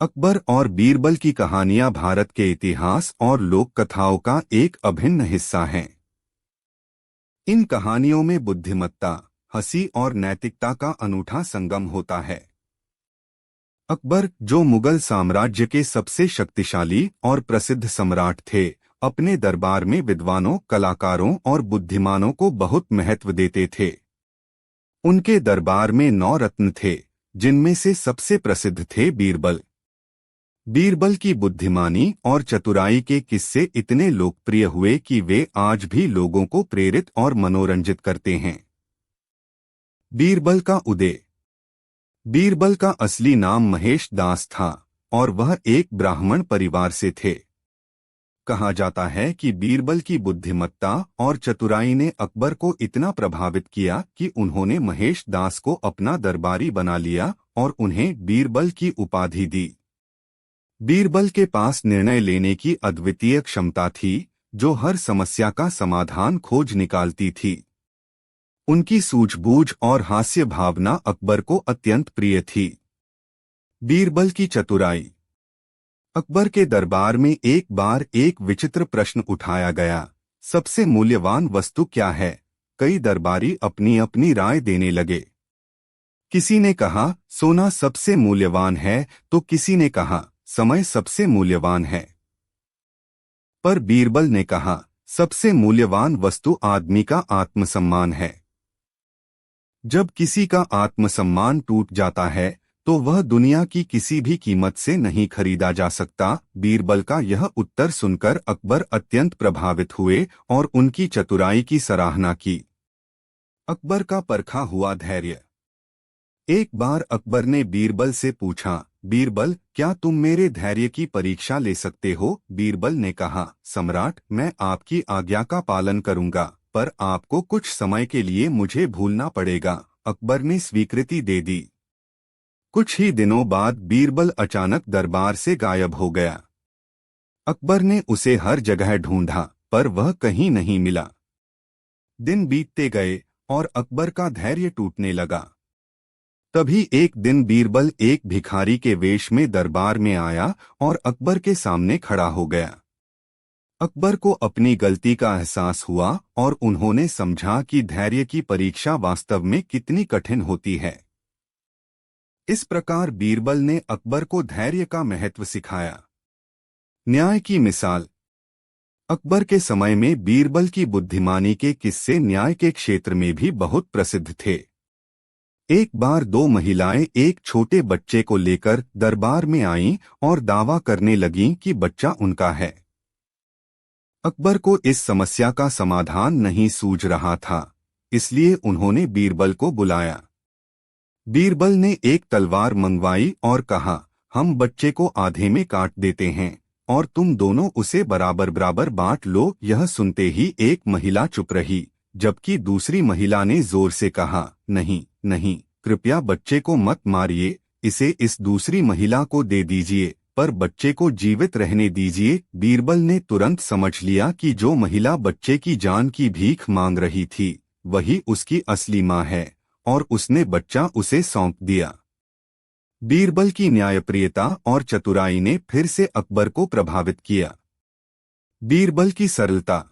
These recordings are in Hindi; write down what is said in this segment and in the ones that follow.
अकबर और बीरबल की कहानियां भारत के इतिहास और लोक कथाओं का एक अभिन्न हिस्सा हैं। इन कहानियों में बुद्धिमत्ता, हंसी और नैतिकता का अनूठा संगम होता है। अकबर, जो मुगल साम्राज्य के सबसे शक्तिशाली और प्रसिद्ध सम्राट थे, अपने दरबार में विद्वानों, कलाकारों और बुद्धिमानों को बहुत महत्व देते थे। उनके दरबार में 9 रत्न थे, जिनमें से सबसे प्रसिद्ध थे बीरबल। बीरबल की बुद्धिमानी और चतुराई के किस्से इतने लोकप्रिय हुए कि वे आज भी लोगों को प्रेरित और मनोरंजित करते हैं। बीरबल का उदय। बीरबल का असली नाम महेश दास था और वह एक ब्राह्मण परिवार से थे। कहा जाता है कि बीरबल की बुद्धिमत्ता और चतुराई ने अकबर को इतना प्रभावित किया कि उन्होंने महेश दास को अपना दरबारी बना लिया और उन्हें बीरबल की उपाधि दी। बीरबल के पास निर्णय लेने की अद्वितीय क्षमता थी, जो हर समस्या का समाधान खोज निकालती थी। उनकी सूझबूझ और हास्य भावना अकबर को अत्यंत प्रिय थी। बीरबल की चतुराई। अकबर के दरबार में एक बार एक विचित्र प्रश्न उठाया गया, सबसे मूल्यवान वस्तु क्या है? कई दरबारी अपनी अपनी राय देने लगे। किसी ने कहा सोना सबसे मूल्यवान है, तो किसी ने कहा समय सबसे मूल्यवान है। पर बीरबल ने कहा सबसे मूल्यवान वस्तु आदमी का आत्मसम्मान है। जब किसी का आत्मसम्मान टूट जाता है तो वह दुनिया की किसी भी कीमत से नहीं खरीदा जा सकता। बीरबल का यह उत्तर सुनकर अकबर अत्यंत प्रभावित हुए और उनकी चतुराई की सराहना की। अकबर का परखा हुआ धैर्य। एक बार अकबर ने बीरबल से पूछा, बीरबल, क्या तुम मेरे धैर्य की परीक्षा ले सकते हो? बीरबल ने कहा, सम्राट, मैं आपकी आज्ञा का पालन करूंगा, पर आपको कुछ समय के लिए मुझे भूलना पड़ेगा। अकबर ने स्वीकृति दे दी। कुछ ही दिनों बाद बीरबल अचानक दरबार से गायब हो गया। अकबर ने उसे हर जगह ढूंढा, पर वह कहीं नहीं मिला। दिन बीतते गए और अकबर का धैर्य टूटने लगा। तभी एक दिन बीरबल एक भिखारी के वेश में दरबार में आया और अकबर के सामने खड़ा हो गया। अकबर को अपनी गलती का एहसास हुआ और उन्होंने समझा कि धैर्य की परीक्षा वास्तव में कितनी कठिन होती है। इस प्रकार बीरबल ने अकबर को धैर्य का महत्व सिखाया। न्याय की मिसाल। अकबर के समय में बीरबल की बुद्धिमानी के किस्से न्याय के क्षेत्र में भी बहुत प्रसिद्ध थे। एक बार 2 महिलाएं एक छोटे बच्चे को लेकर दरबार में आईं और दावा करने लगीं कि बच्चा उनका है। अकबर को इस समस्या का समाधान नहीं सूझ रहा था, इसलिए उन्होंने बीरबल को बुलाया। बीरबल ने एक तलवार मंगवाई और कहा, हम बच्चे को आधे में काट देते हैं और तुम दोनों उसे बराबर बराबर बांट लो। यह सुनते ही एक महिला चुप रही, जबकि दूसरी महिला ने जोर से कहा, नहीं नहीं, कृपया बच्चे को मत मारिए, इसे इस दूसरी महिला को दे दीजिए, पर बच्चे को जीवित रहने दीजिए। बीरबल ने तुरंत समझ लिया कि जो महिला बच्चे की जान की भीख मांग रही थी, वही उसकी असली मां है, और उसने बच्चा उसे सौंप दिया। बीरबल की न्यायप्रियता और चतुराई ने फिर से अकबर को प्रभावित किया। बीरबल की सरलता।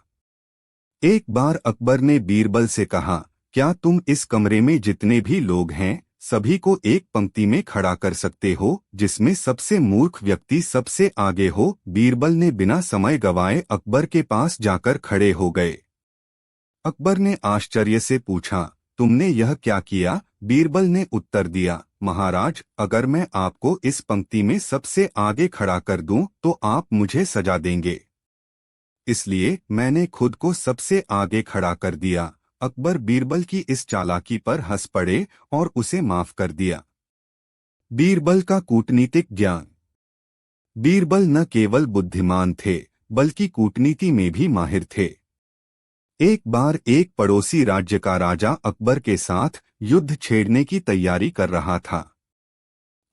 एक बार अकबर ने बीरबल से कहा, क्या तुम इस कमरे में जितने भी लोग हैं, सभी को एक पंक्ति में खड़ा कर सकते हो, जिसमें सबसे मूर्ख व्यक्ति सबसे आगे हो? बीरबल ने बिना समय गवाए अकबर के पास जाकर खड़े हो गए। अकबर ने आश्चर्य से पूछा, तुमने यह क्या किया? बीरबल ने उत्तर दिया, महाराज, अगर मैं आपको इस पंक्ति में सबसे आगे खड़ा कर दूं, तो आप मुझे सजा देंगे। इसलिए मैंने खुद को सबसे आगे खड़ा कर दिया। अकबर बीरबल की इस चालाकी पर हंस पड़े और उसे माफ कर दिया। बीरबल का कूटनीतिक ज्ञान। बीरबल न केवल बुद्धिमान थे, बल्कि कूटनीति में भी माहिर थे। एक बार एक पड़ोसी राज्य का राजा अकबर के साथ युद्ध छेड़ने की तैयारी कर रहा था।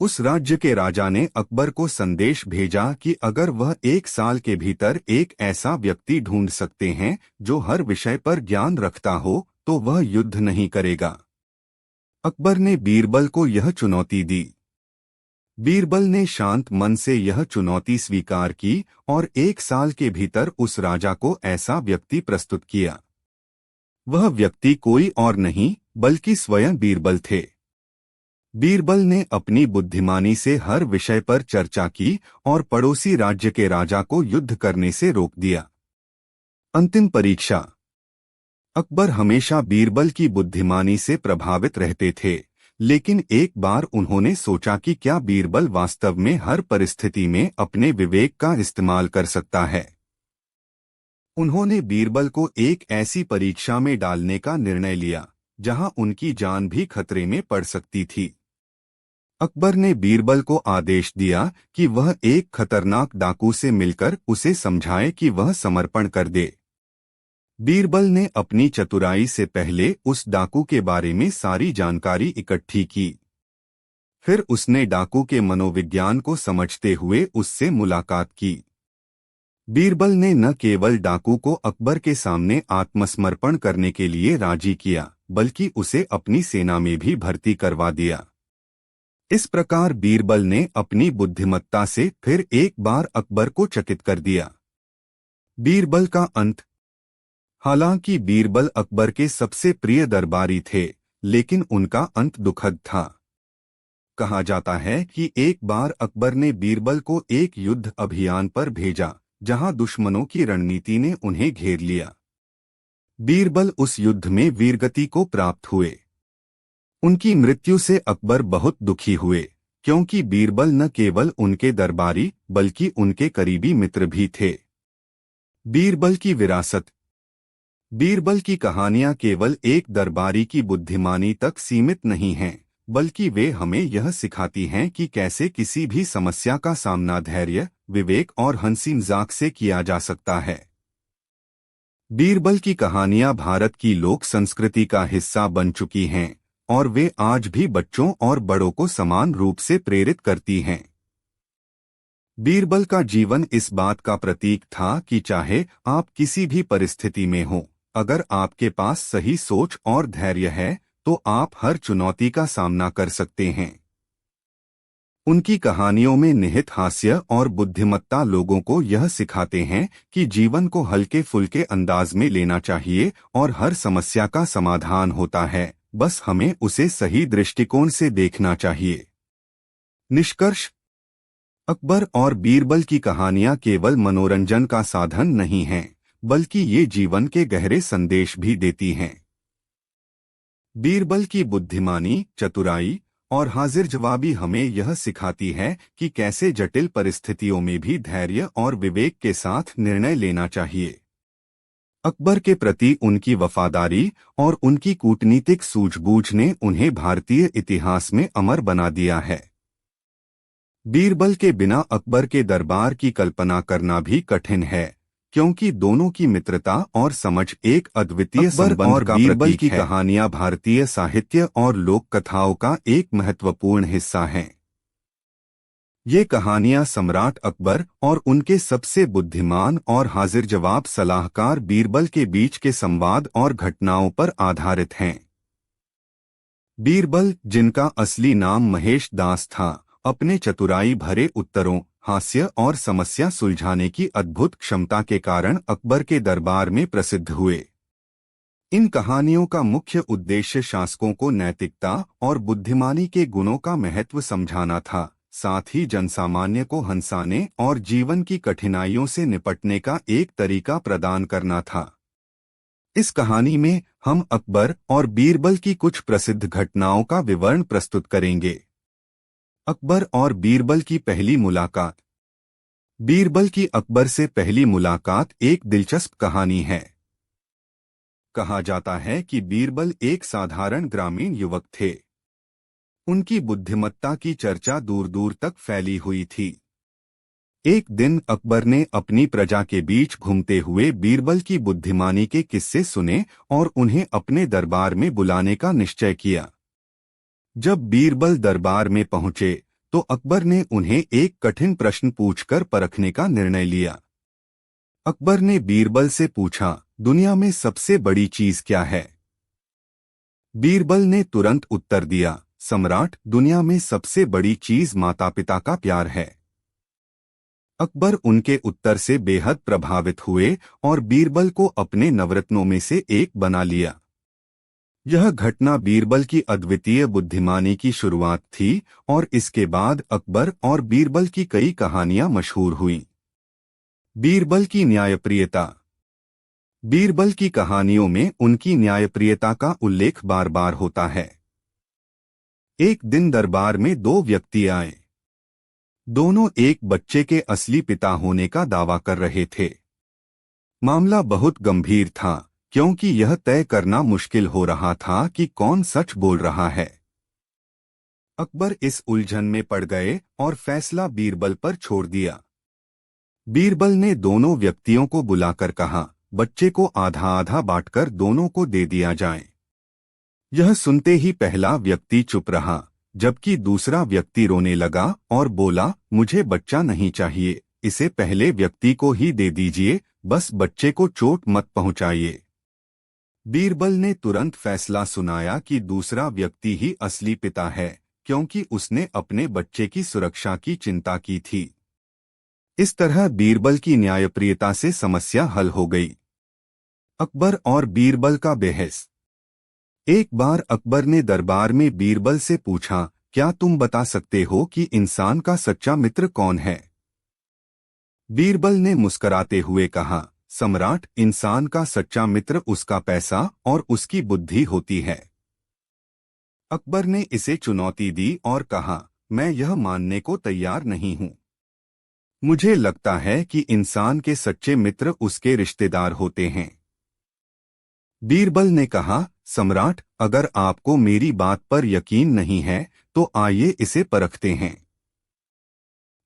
उस राज्य के राजा ने अकबर को संदेश भेजा कि अगर वह 1 साल के भीतर एक ऐसा व्यक्ति ढूंढ सकते हैं जो हर विषय पर ज्ञान रखता हो, तो वह युद्ध नहीं करेगा। अकबर ने बीरबल को यह चुनौती दी। बीरबल ने शांत मन से यह चुनौती स्वीकार की और 1 साल के भीतर उस राजा को ऐसा व्यक्ति प्रस्तुत किया। वह व्यक्ति कोई और नहीं बल्कि स्वयं बीरबल थे। बीरबल ने अपनी बुद्धिमानी से हर विषय पर चर्चा की और पड़ोसी राज्य के राजा को युद्ध करने से रोक दिया। अंतिम परीक्षा। अकबर हमेशा बीरबल की बुद्धिमानी से प्रभावित रहते थे, लेकिन एक बार उन्होंने सोचा कि क्या बीरबल वास्तव में हर परिस्थिति में अपने विवेक का इस्तेमाल कर सकता है। उन्होंने बीरबल को एक ऐसी परीक्षा में डालने का निर्णय लिया जहां उनकी जान भी खतरे में पड़ सकती थी। अकबर ने बीरबल को आदेश दिया कि वह एक खतरनाक डाकू से मिलकर उसे समझाए कि वह समर्पण कर दे। बीरबल ने अपनी चतुराई से पहले उस डाकू के बारे में सारी जानकारी इकट्ठी की। फिर उसने डाकू के मनोविज्ञान को समझते हुए उससे मुलाकात की। बीरबल ने न केवल डाकू को अकबर के सामने आत्मसमर्पण करने के लिए राजी किया, बल्कि उसे अपनी सेना में भी भर्ती करवा दिया। इस प्रकार बीरबल ने अपनी बुद्धिमत्ता से फिर एक बार अकबर को चकित कर दिया। बीरबल का अंत। हालांकि बीरबल अकबर के सबसे प्रिय दरबारी थे, लेकिन उनका अंत दुखद था। कहा जाता है कि एक बार अकबर ने बीरबल को एक युद्ध अभियान पर भेजा, जहां दुश्मनों की रणनीति ने उन्हें घेर लिया। बीरबल उस युद्ध में वीरगति को प्राप्त हुए। उनकी मृत्यु से अकबर बहुत दुखी हुए, क्योंकि बीरबल न केवल उनके दरबारी बल्कि उनके करीबी मित्र भी थे। बीरबल की विरासत। बीरबल की कहानियां केवल एक दरबारी की बुद्धिमानी तक सीमित नहीं हैं, बल्कि वे हमें यह सिखाती हैं कि कैसे किसी भी समस्या का सामना धैर्य, विवेक और हंसी मजाक से किया जा सकता है। बीरबल की कहानियां भारत की लोक संस्कृति का हिस्सा बन चुकी हैं और वे आज भी बच्चों और बड़ों को समान रूप से प्रेरित करती हैं। बीरबल का जीवन इस बात का प्रतीक था कि चाहे आप किसी भी परिस्थिति में हों, अगर आपके पास सही सोच और धैर्य है, तो आप हर चुनौती का सामना कर सकते हैं। उनकी कहानियों में निहित हास्य और बुद्धिमत्ता लोगों को यह सिखाते हैं कि जीवन को हल्के फुल्के अंदाज में लेना चाहिए और हर समस्या का समाधान होता है, बस हमें उसे सही दृष्टिकोण से देखना चाहिए। निष्कर्ष। अकबर और बीरबल की कहानियां केवल मनोरंजन का साधन नहीं हैं, बल्कि ये जीवन के गहरे संदेश भी देती हैं। बीरबल की बुद्धिमानी, चतुराई और हाजिर जवाबी हमें यह सिखाती है कि कैसे जटिल परिस्थितियों में भी धैर्य और विवेक के साथ निर्णय लेना चाहिए। अकबर के प्रति उनकी वफादारी और उनकी कूटनीतिक सूझबूझ ने उन्हें भारतीय इतिहास में अमर बना दिया है। बीरबल के बिना अकबर के दरबार की कल्पना करना भी कठिन है, क्योंकि दोनों की मित्रता और समझ एक अद्वितीय संबंध का बीरबल की कहानियां भारतीय साहित्य और लोक कथाओं का एक महत्वपूर्ण हिस्सा हैं। ये कहानियां सम्राट अकबर और उनके सबसे बुद्धिमान और हाजिर जवाब सलाहकार बीरबल के बीच के संवाद और घटनाओं पर आधारित हैं। बीरबल, जिनका असली नाम महेश दास था, अपने चतुराई भरे उत्तरों, हास्य और समस्या सुलझाने की अद्भुत क्षमता के कारण अकबर के दरबार में प्रसिद्ध हुए। इन कहानियों का मुख्य उद्देश्य शासकों को नैतिकता और बुद्धिमानी के गुणों का महत्व समझाना था, साथ ही जनसामान्य को हंसाने और जीवन की कठिनाइयों से निपटने का एक तरीका प्रदान करना था। इस कहानी में हम अकबर और बीरबल की कुछ प्रसिद्ध घटनाओं का विवरण प्रस्तुत करेंगे। अकबर और बीरबल की पहली मुलाकात। बीरबल की अकबर से पहली मुलाकात एक दिलचस्प कहानी है। कहा जाता है कि बीरबल एक साधारण ग्रामीण युवक थे। उनकी बुद्धिमत्ता की चर्चा दूर दूर तक फैली हुई थी। एक दिन अकबर ने अपनी प्रजा के बीच घूमते हुए बीरबल की बुद्धिमानी के किस्से सुने और उन्हें अपने दरबार में बुलाने का निश्चय किया। जब बीरबल दरबार में पहुंचे तो अकबर ने उन्हें एक कठिन प्रश्न पूछकर परखने का निर्णय लिया। अकबर ने बीरबल से पूछा, दुनिया में सबसे बड़ी चीज क्या है? बीरबल ने तुरंत उत्तर दिया, सम्राट, दुनिया में सबसे बड़ी चीज माता पिता का प्यार है। अकबर उनके उत्तर से बेहद प्रभावित हुए और बीरबल को अपने नवरत्नों में से एक बना लिया। यह घटना बीरबल की अद्वितीय बुद्धिमानी की शुरुआत थी और इसके बाद अकबर और बीरबल की कई कहानियां मशहूर हुईं। बीरबल की न्यायप्रियता। बीरबल की कहानियों में उनकी न्यायप्रियता का उल्लेख बार बार होता है। एक दिन दरबार में दो व्यक्ति आए। दोनों एक बच्चे के असली पिता होने का दावा कर रहे थे। मामला बहुत गंभीर था क्योंकि यह तय करना मुश्किल हो रहा था कि कौन सच बोल रहा है। अकबर इस उलझन में पड़ गए और फैसला बीरबल पर छोड़ दिया। बीरबल ने दोनों व्यक्तियों को बुलाकर कहा, बच्चे को आधा आधा बांटकर दोनों को दे दिया जाए। यह सुनते ही पहला व्यक्ति चुप रहा, जबकि दूसरा व्यक्ति रोने लगा और बोला, मुझे बच्चा नहीं चाहिए, इसे पहले व्यक्ति को ही दे दीजिए, बस बच्चे को चोट मत पहुंचाइए। बीरबल ने तुरंत फैसला सुनाया कि दूसरा व्यक्ति ही असली पिता है, क्योंकि उसने अपने बच्चे की सुरक्षा की चिंता की थी। इस तरह बीरबल की न्यायप्रियता से समस्या हल हो गई। अकबर और बीरबल का बहस। एक बार अकबर ने दरबार में बीरबल से पूछा, क्या तुम बता सकते हो कि इंसान का सच्चा मित्र कौन है? बीरबल ने मुस्कुराते हुए कहा, सम्राट, इंसान का सच्चा मित्र उसका पैसा और उसकी बुद्धि होती है। अकबर ने इसे चुनौती दी और कहा, मैं यह मानने को तैयार नहीं हूं। मुझे लगता है कि इंसान के सच्चे मित्र उसके रिश्तेदार होते हैं। बीरबल ने कहा, सम्राट, अगर आपको मेरी बात पर यकीन नहीं है तो आइए इसे परखते हैं।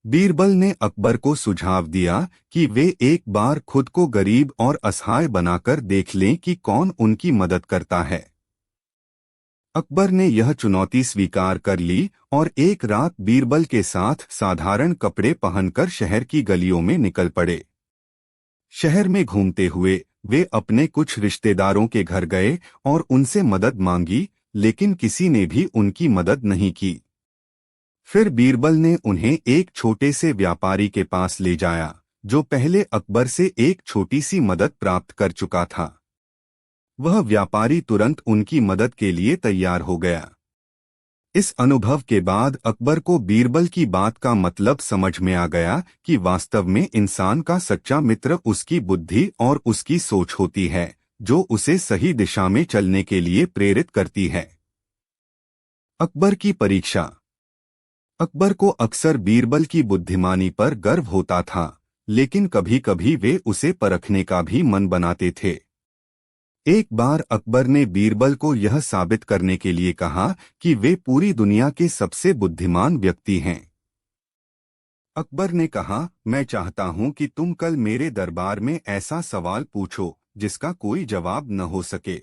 बीरबल ने अकबर को सुझाव दिया कि वे एक बार खुद को गरीब और असहाय बनाकर देख लें कि कौन उनकी मदद करता है। अकबर ने यह चुनौती स्वीकार कर ली और एक रात बीरबल के साथ साधारण कपड़े पहनकर शहर की गलियों में निकल पड़े। शहर में घूमते हुए वे अपने कुछ रिश्तेदारों के घर गए और उनसे मदद मांगी, लेकिन किसी ने भी उनकी मदद नहीं की। फिर बीरबल ने उन्हें एक छोटे से व्यापारी के पास ले जाया, जो पहले अकबर से एक छोटी सी मदद प्राप्त कर चुका था। वह व्यापारी तुरंत उनकी मदद के लिए तैयार हो गया। इस अनुभव के बाद अकबर को बीरबल की बात का मतलब समझ में आ गया कि वास्तव में इंसान का सच्चा मित्र उसकी बुद्धि और उसकी सोच होती है, जो उसे सही दिशा में चलने के लिए प्रेरित करती है। अकबर की परीक्षा। अकबर को अक्सर बीरबल की बुद्धिमानी पर गर्व होता था, लेकिन कभी-कभी वे उसे परखने का भी मन बनाते थे। एक बार अकबर ने बीरबल को यह साबित करने के लिए कहा कि वे पूरी दुनिया के सबसे बुद्धिमान व्यक्ति हैं। अकबर ने कहा, मैं चाहता हूं कि तुम कल मेरे दरबार में ऐसा सवाल पूछो जिसका कोई जवाब न हो सके।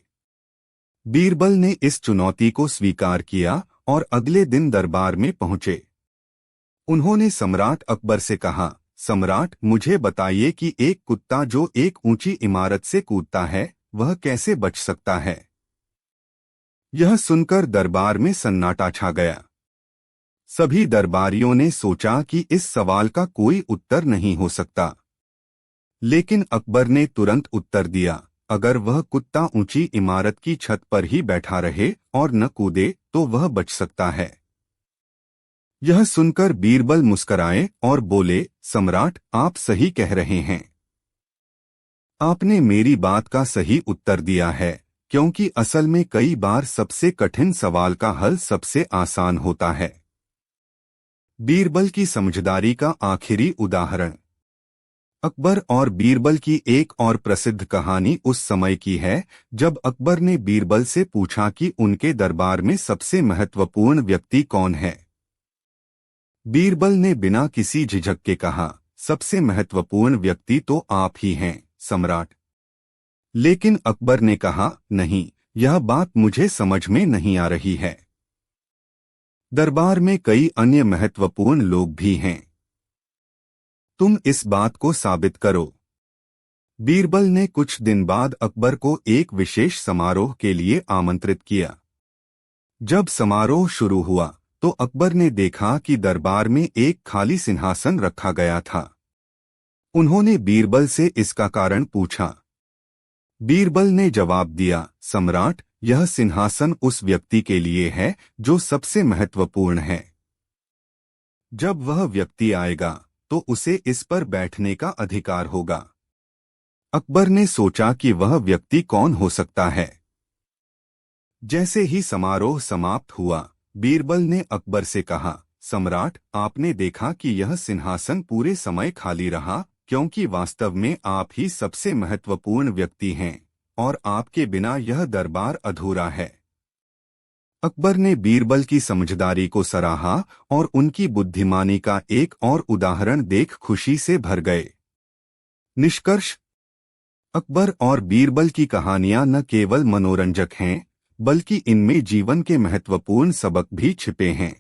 बीरबल ने इस चुनौती को स्वीकार किया और अगले दिन दरबार में पहुंचे। उन्होंने सम्राट अकबर से कहा, सम्राट, मुझे बताइए कि एक कुत्ता जो एक ऊंची इमारत से कूदता है, वह कैसे बच सकता है? यह सुनकर दरबार में सन्नाटा छा गया। सभी दरबारियों ने सोचा कि इस सवाल का कोई उत्तर नहीं हो सकता। लेकिन अकबर ने तुरंत उत्तर दिया, अगर वह कुत्ता ऊंची इमारत की छत पर ही बैठा रहे और न कूदे तो वह बच सकता है। यह सुनकर बीरबल मुस्कराए और बोले, सम्राट, आप सही कह रहे हैं। आपने मेरी बात का सही उत्तर दिया है, क्योंकि असल में कई बार सबसे कठिन सवाल का हल सबसे आसान होता है। बीरबल की समझदारी का आखिरी उदाहरण। अकबर और बीरबल की एक और प्रसिद्ध कहानी उस समय की है जब अकबर ने बीरबल से पूछा कि उनके दरबार में सबसे महत्वपूर्ण व्यक्ति कौन है। बीरबल ने बिना किसी झिझक के कहा, सबसे महत्वपूर्ण व्यक्ति तो आप ही हैं, सम्राट। लेकिन अकबर ने कहा, नहीं, यह बात मुझे समझ में नहीं आ रही है। दरबार में कई अन्य महत्वपूर्ण लोग भी हैं। तुम इस बात को साबित करो। बीरबल ने कुछ दिन बाद अकबर को एक विशेष समारोह के लिए आमंत्रित किया। जब समारोह शुरू हुआ तो अकबर ने देखा कि दरबार में एक खाली सिंहासन रखा गया था। उन्होंने बीरबल से इसका कारण पूछा। बीरबल ने जवाब दिया, सम्राट, यह सिंहासन उस व्यक्ति के लिए है जो सबसे महत्वपूर्ण है। जब वह व्यक्ति आएगा तो उसे इस पर बैठने का अधिकार होगा। अकबर ने सोचा कि वह व्यक्ति कौन हो सकता है। जैसे ही समारोह समाप्त हुआ, बीरबल ने अकबर से कहा, सम्राट, आपने देखा कि यह सिंहासन पूरे समय खाली रहा क्योंकि वास्तव में आप ही सबसे महत्वपूर्ण व्यक्ति हैं और आपके बिना यह दरबार अधूरा है। अकबर ने बीरबल की समझदारी को सराहा और उनकी बुद्धिमानी का एक और उदाहरण देख खुशी से भर गए। निष्कर्ष: अकबर और बीरबल की कहानियां न केवल मनोरंजक हैं, बल्कि इनमें जीवन के महत्वपूर्ण सबक भी छिपे हैं।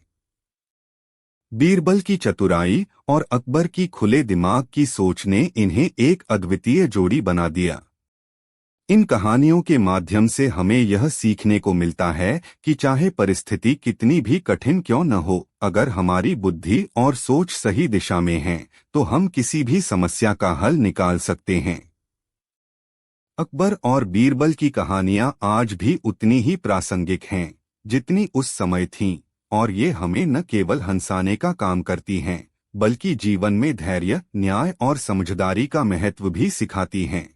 बीरबल की चतुराई और अकबर की खुले दिमाग की सोच ने इन्हें एक अद्वितीय जोड़ी बना दिया। इन कहानियों के माध्यम से हमें यह सीखने को मिलता है कि चाहे परिस्थिति कितनी भी कठिन क्यों न हो, अगर हमारी बुद्धि और सोच सही दिशा में है तो हम किसी भी समस्या का हल निकाल सकते हैं। अकबर और बीरबल की कहानियां आज भी उतनी ही प्रासंगिक हैं जितनी उस समय थीं, और ये हमें न केवल हंसाने का काम करती हैं, बल्कि जीवन में धैर्य, न्याय और समझदारी का महत्व भी सिखाती हैं।